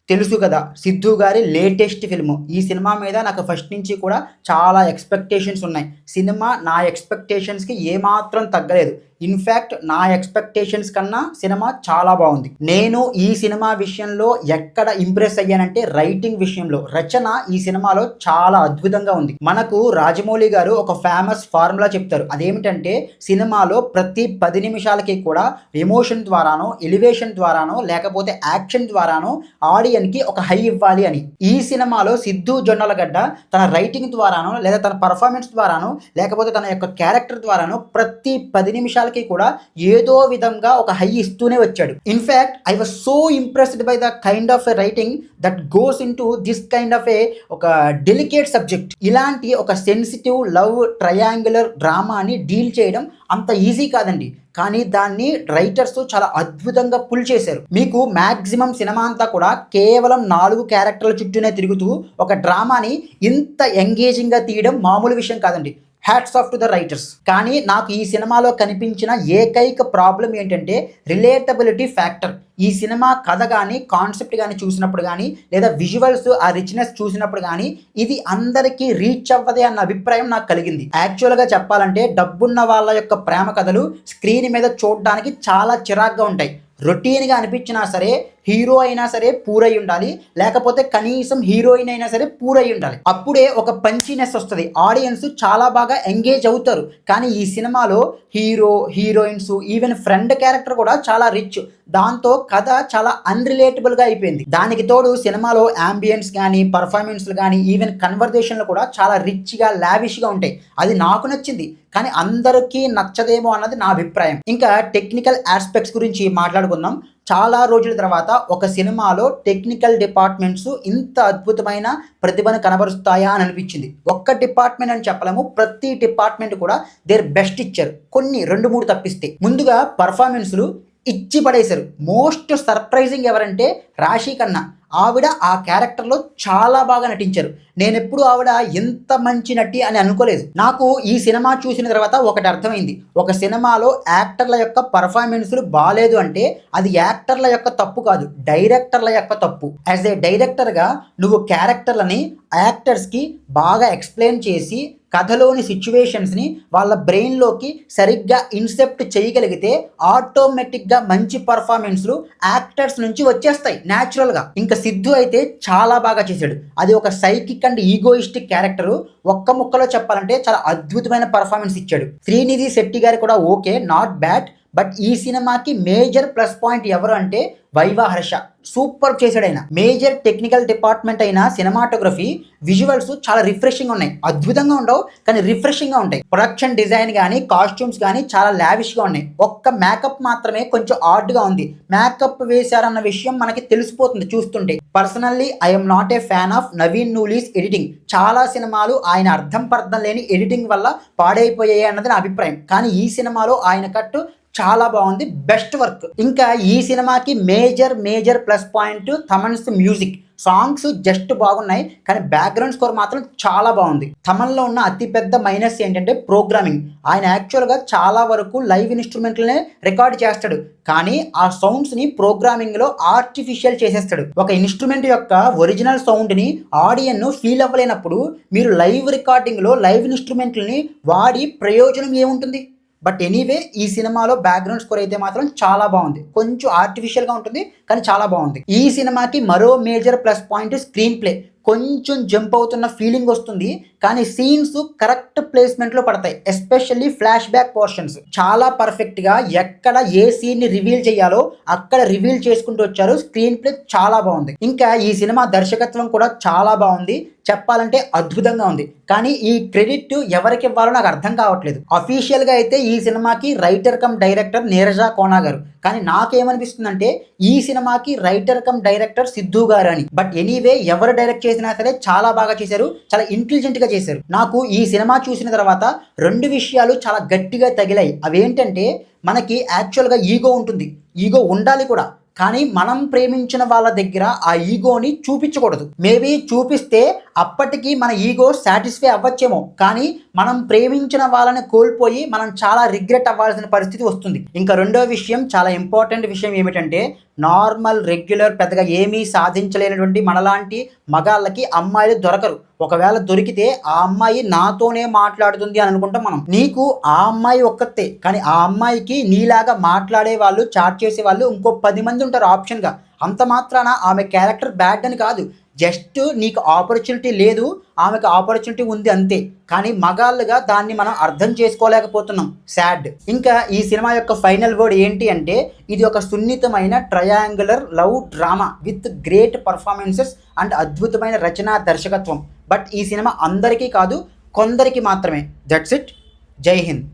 తెలుసు కదా! 'సిద్ధు' గారి లేటెస్ట్ ఫిల్ము. ఈ సినిమా మీద నాకు ఫస్ట్ నుంచి కూడా చాలా ఎక్స్‌పెక్టేషన్స్ ఉన్నాయి. సినిమా నా ఎక్స్‌పెక్టేషన్స్‌కి ఏమాత్రం తగ్గలేదు. ఇన్‌ఫాక్ట్ నా ఎక్స్‌పెక్టేషన్స్ కన్నా సినిమా చాలా బావుంది. నేను ఈ సినిమా విషయంలో ఎక్కడ ఇంప్రెస్ అయ్యానంటే రైటింగ్ విషయంలో. రచన ఈ సినిమాలో చాలా అద్భుతంగా ఉంది. మనకు రాజమౌళి గారు ఒక ఫేమస్ ఫార్ములా చెప్తారు. అదేమిటంటే సినిమాలో ప్రతి 10 నిమిషాలకి కూడా ఎమోషన్ ద్వారానో, ఎలివేషన్ ద్వారానో, లేకపోతే యాక్షన్ ద్వారానో ఆడియన్‌కి ఒక హై ఇవ్వాలి అని. ఈ సినిమాలో 'సిద్ధు జొన్నలగడ్డ' తన రైటింగ్ ద్వారానో, లేదా తన పెర్ఫార్మన్స్ ద్వారానో, లేకపోతే తన యొక్క క్యారెక్టర్ ద్వారానో ప్రతి 10 నిమిషాలకి కూడా ఏదో విధంగా ఒక హై ఇస్తూనే వచ్చాడు. In fact I was so impressed by the kind of a writing that goes into this kind of ఒక డెలికేట్ సబ్జెక్ట్. ఇలాంటి ఒక సెన్సిటివ్ లవ్ ట్రయాంగులర్ డ్రామాని డీల్ చేయడం అంత ఈజీ కాదండి. కానీ దాన్ని రైటర్స్ చాలా అద్భుతంగా పుల్ చేశారు. మీకు మ్యాక్సిమం సినిమా అంతా కూడా కేవలం 4 క్యారెక్టర్ల చుట్టూనే తిరుగుతూ ఒక డ్రామాని ఇంత ఎంగేజింగ్‌గా తీయడం మామూలు విషయం కాదండి. Hats off to the writers. కానీ నాకు ఈ సినిమాలో కనిపించిన ఏకైక ప్రాబ్లం ఏంటంటే రిలేటబిలిటీ ఫ్యాక్టర్. ఈ సినిమా కథ కానీ, కాన్సెప్ట్ కానీ చూసినప్పుడు కానీ, లేదా విజువల్స్ ఆ రిచ్‌నెస్ చూసినప్పుడు కానీ ఇది అందరికీ రీచ్ అవ్వదే అన్న అభిప్రాయం నాకు కలిగింది. యాక్చువల్‌గా చెప్పాలంటే డబ్బున్న వాళ్ళ యొక్క ప్రేమ కథలు స్క్రీన్ మీద చూడడానికి చాలా చిరాగ్గా ఉంటాయి. రొటీన్‌గా అనిపించినా సరే హీరో అయినా సరే పూరై ఉండాలి, లేకపోతే కనీసం హీరోయిన్ అయినా సరే పూరై ఉండాలి. అప్పుడే ఒక పంచీనెస్ వస్తుంది. ఆడియన్స్ చాలా బాగా ఎంగేజ్ అవుతారు. కానీ ఈ సినిమాలో hero, heroines, even friend character కూడా చాలా రిచ్. దాంతో కథ చాలా అన్రిలేటబుల్‌గా అయిపోయింది. దానికి తోడు సినిమాలో యాంబియన్స్ కానీ, పర్ఫార్మెన్స్‌లు కానీ, ఈవెన్ కన్వర్జేషన్‌లు కూడా చాలా రిచ్‌గా, లావిష్‌గా ఉంటాయి. అది నాకు నచ్చింది. కానీ అందరికీ నచ్చదేమో అన్నది నా అభిప్రాయం. ఇంకా టెక్నికల్ ఆస్పెక్ట్స్ గురించి మాట్లాడుకుందాం. చాలా రోజుల తర్వాత ఒక సినిమాలో టెక్నికల్ డిపార్ట్మెంట్స్ ఇంత అద్భుతమైన ప్రతిభను కనబరుస్తాయా అని అనిపించింది. ఒక్క డిపార్ట్మెంట్ అని చెప్పలేము, ప్రతి డిపార్ట్మెంట్ కూడా దేర్ బెస్ట్ ఇచ్చారు. కొన్ని 2, 3 తప్పిస్తే. ముందుగా పర్ఫార్మెన్స్‌లు ఇచ్చి పడేశారు. మోస్ట్ సర్ప్రైజింగ్ ఎవరంటే రాశి ఖన్నా. ఆవిడ ఆ క్యారెక్టర్లో చాలా బాగా నటించారు. నేనెప్పుడు ఆవిడ ఎంత మంచి నటి అని అనుకోలేదు. నాకు ఈ సినిమా చూసిన తర్వాత ఒకటి అర్థమైంది. ఒక సినిమాలో యాక్టర్ల యొక్క పర్ఫార్మెన్స్‌లు బాలేదు అంటే అది యాక్టర్ల యొక్క తప్పు కాదు, డైరెక్టర్ల యొక్క తప్పు. యాజ్ ఏ డైరెక్టర్‌గా నువ్వు క్యారెక్టర్లని యాక్టర్స్‌కి బాగా ఎక్స్‌ప్లెయిన్ చేసి కథలోని సిచ్యువేషన్స్ని వాళ్ళ బ్రెయిన్లోకి సరిగ్గా ఇన్సెప్ట్ చేయగలిగితే ఆటోమేటిక్గా మంచి పర్ఫార్మెన్స్లు యాక్టర్స్ నుంచి వచ్చేస్తాయి న్యాచురల్గా. ఇంకా సిద్ధు అయితే చాలా బాగా చేశాడు. అది ఒక సైకిక్ అండ్ ఈగోయిస్టిక్ క్యారెక్టరు. ఒక్క ముక్కలో చెప్పాలంటే చాలా అద్భుతమైన పర్ఫార్మెన్స్ ఇచ్చాడు. శ్రీనిధి శెట్టి గారు కూడా ఓకే, నాట్ బ్యాడ్. బట్ ఈ సినిమాకి మేజర్ ప్లస్ పాయింట్ ఎవరు అంటే వైవా హర్ష. సూపర్ చేశాడు ఆయన. మేజర్ టెక్నికల్ డిపార్ట్మెంట్ అయిన సినిమాటోగ్రఫీ, విజువల్స్ చాలా రిఫ్రెషింగ్ ఉన్నాయి. అద్భుతంగా ఉండవు కానీ రిఫ్రెషింగ్గా ఉంటాయి. ప్రొడక్షన్ డిజైన్ కానీ, కాస్ట్యూమ్స్ కానీ చాలా లావిష్గా ఉన్నాయి. ఒక్క మేకప్ మాత్రమే కొంచెం ఆడ్గా ఉంది. మేకప్ వేశారన్న విషయం మనకి తెలిసిపోతుంది చూస్తుంటే. Personally I'm not a fan of Naveen Nooli's editing. చాలా సినిమాలు ఆయన అర్థం పర్థం లేని ఎడిటింగ్ వల్ల పాడైపోయాయి అన్నది నా అభిప్రాయం. కానీ ఈ సినిమాలో ఆయన కట్టు చాలా బాగుంది, బెస్ట్ వర్క్. ఇంకా ఈ సినిమాకి major plus point Thaman's music. Songs just బాగున్నాయి కానీ బ్యాక్గ్రౌండ్ స్కోర్ మాత్రం చాలా బాగుంది. థమన్లో ఉన్న అతిపెద్ద మైనస్ ఏంటంటే ప్రోగ్రామింగ్. ఆయన యాక్చువల్గా చాలా వరకు లైవ్ ఇన్స్ట్రుమెంట్లనే రికార్డ్ చేస్తాడు, కానీ ఆ సౌండ్స్ని ప్రోగ్రామింగ్లో ఆర్టిఫిషియల్ చేసేస్తాడు. ఒక ఇన్స్ట్రుమెంట్ యొక్క ఒరిజినల్ సౌండ్ని ఆడియన్ ఫీల్ అవ్వలేనప్పుడు మీరు లైవ్ రికార్డింగ్లో లైవ్ ఇన్స్ట్రుమెంట్లని వాడి ప్రయోజనం ఏముంటుంది? బట్ ఎనీవే ఈ సినిమాలో బ్యాక్గ్రౌండ్ స్కోర్ అయితే మాత్రం చాలా బాగుంది. కొంచెం ఆర్టిఫిషియల్గా ఉంటుంది కానీ చాలా బాగుంది. ఈ సినిమాకి మరో major plus point screen play. కొంచెం జంప్ అవుతున్న ఫీలింగ్ వస్తుంది కానీ సీన్స్ కరెక్ట్ ప్లేస్మెంట్లో పడతాయి. ఎస్పెషల్లీ ఫ్లాష్ బ్యాక్ పోర్షన్స్ చాలా పర్ఫెక్ట్గా ఎక్కడ ఏ సీన్ని రివీల్ చేయాలో అక్కడ రివీల్ చేసుకుంటూ వచ్చారు. స్క్రీన్ ప్లే చాలా బాగుంది. ఇంకా ఈ సినిమా దర్శకత్వం కూడా చాలా బాగుంది. చెప్పాలంటే అద్భుతంగా ఉంది. కానీ ఈ క్రెడిట్ ఎవరికి ఇవ్వాలో నాకు అర్థం కావట్లేదు. అఫీషియల్గా అయితే ఈ సినిమాకి writer cum director Neeraja Kona గారు. కానీ నాకేమనిపిస్తుందంటే ఈ సినిమాకి రైటర్ కమ్ డైరెక్టర్ సిద్ధు గారు అని. బట్ ఎనీవే ఎవరు డైరెక్ట్ చేసినా సరే చాలా బాగా చేశారు, చాలా ఇంటెలిజెంట్గా చేశారు. నాకు ఈ సినిమా చూసిన తర్వాత 2 విషయాలు చాలా గట్టిగా తగిలాయి. అవేంటంటే మనకి యాక్చువల్గా ఈగో ఉంటుంది, ఈగో ఉండాలి కూడా. కానీ మనం ప్రేమించిన వాళ్ళ దగ్గర ఆ ఈగోని చూపించకూడదు. మేబీ చూపిస్తే అప్పటికి మన ఈగో సాటిస్ఫై అవ్వచ్చేమో, కానీ మనం ప్రేమించిన వాళ్ళని కోల్పోయి మనం చాలా రిగ్రెట్ అవ్వాల్సిన పరిస్థితి వస్తుంది. ఇంకా రెండో విషయం, చాలా ఇంపార్టెంట్ విషయం ఏమిటంటే నార్మల్ రెగ్యులర్ పెద్దగా ఏమీ సాధించలేనటువంటి మనలాంటి మగాళ్ళకి అమ్మాయిలు దొరకరు. ఒకవేళ దొరికితే ఆ అమ్మాయి నాతోనే మాట్లాడుతుంది అని అనుకుంటాం మనం. నీకు ఆ అమ్మాయి ఒక్కతే, కానీ ఆ అమ్మాయికి నీలాగా మాట్లాడే వాళ్ళు, చాట్ చేసే వాళ్ళు ఇంకో 10 మంది ఉంటారు ఆప్షన్గా. అంత మాత్రాన ఆమె క్యారెక్టర్ బ్యాడ్ అని కాదు, జస్ట్ నీకు ఆపర్చునిటీ లేదు, ఆమెకు ఆపర్చునిటీ ఉంది అంతే. కానీ మగాళ్ళుగా దాన్ని మనం అర్థం చేసుకోలేకపోతున్నాం. సాడ్. ఇంకా ఈ సినిమా యొక్క ఫైనల్ వర్డ్ ఏంటి అంటే, ఇది ఒక సున్నితమైన triangular love drama with great performances and అద్భుతమైన రచనా దర్శకత్వం. బట్ ఈ సినిమా అందరికీ కాదు, కొందరికి మాత్రమే. That's it. జై హింద్.